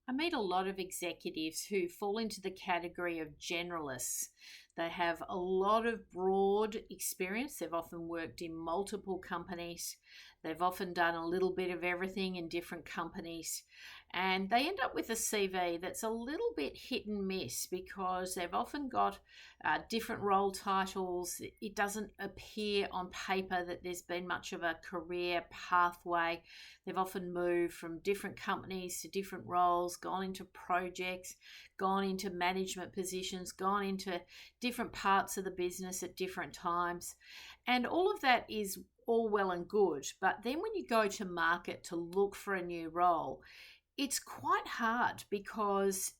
I meet a lot of executives who fall into the category of generalists. They have a lot of broad experience. They've often worked in multiple companies. They've often done a little bit of everything in different companies. And they end up with a CV that's a little bit hit and miss because they've often got different role titles. It doesn't appear on paper that there's been much of a career pathway. They've often moved from different companies to different roles, gone into projects, gone into management positions, gone into different parts of the business at different times. And all of that is all well and good. But then when you go to market to look for a new role, it's quite hard because,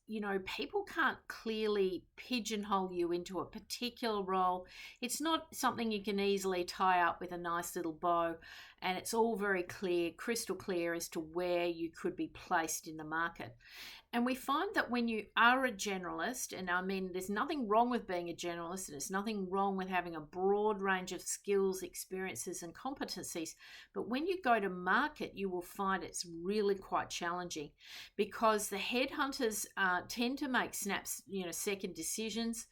people can't clearly pigeonhole you into a particular role. It's not something you can easily tie up with a nice little bow, and it's all very clear, crystal clear as to where you could be placed in the market. And we find that when you are a generalist, and I mean, there's nothing wrong with being a generalist, and there's nothing wrong with having a broad range of skills, experiences, and competencies. But when you go to market, you will find it's really quite challenging because the headhunters tend to make second decisions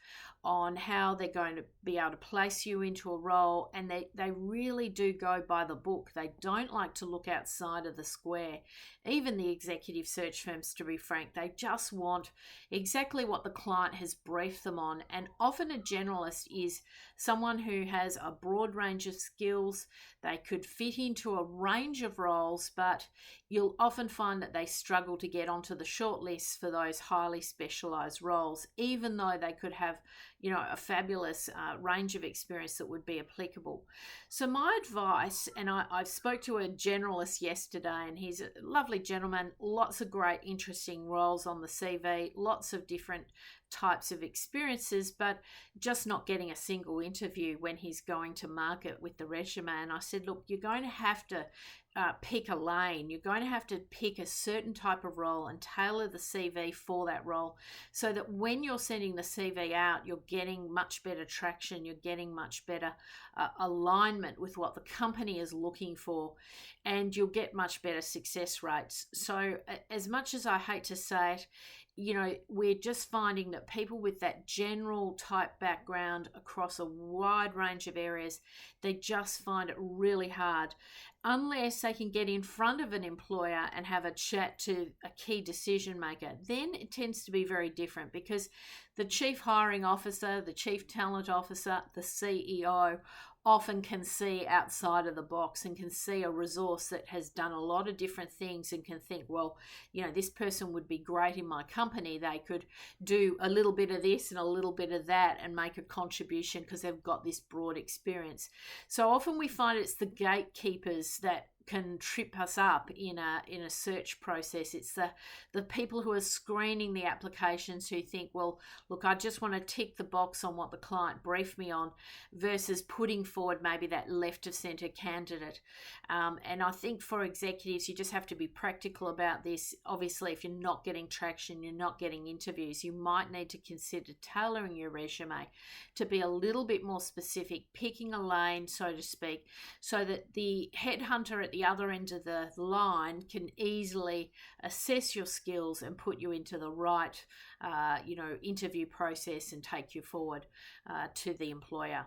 on how they're going to be able to place you into a role, and they really do go by the book. They don't like to look outside of the square. Even the executive search firms, to be frank, they just want exactly what the client has briefed them on. And often a generalist is someone who has a broad range of skills. They could fit into a range of roles, but you'll often find that they struggle to get onto the short list for those highly specialized roles, even though they could have a fabulous range of experience that would be applicable. So my advice, and I spoke to a generalist yesterday, and he's a lovely gentleman, lots of great interesting roles on the CV, lots of different types of experiences, but just not getting a single interview when he's going to market with the resume. And I said, look, you're going to have to pick a lane. You're going to have to pick a certain type of role and tailor the CV for that role so that when you're sending the CV out, you're getting much better traction, you're getting much better alignment with what the company is looking for, and you'll get much better success rates. So as much as I hate to say it, we're just finding that people with that general type background across a wide range of areas, they just find it really hard unless they can get in front of an employer and have a chat to a key decision maker. Then it tends to be very different because the chief hiring officer, the chief talent officer, the CEO often can see outside of the box and can see a resource that has done a lot of different things and can think, well, this person would be great in my company. They could do a little bit of this and a little bit of that and make a contribution because they've got this broad experience. So often we find it's the gatekeepers that can trip us up in a search process. It's the people who are screening the applications who think, well, look, I just want to tick the box on what the client briefed me on versus putting forward maybe that left of centre candidate. And I think for executives, you just have to be practical about this. Obviously, if you're not getting traction, you're not getting interviews, you might need to consider tailoring your resume to be a little bit more specific, picking a lane, so to speak, so that the headhunter at the other end of the line can easily assess your skills and put you into the right interview process and take you forward to the employer.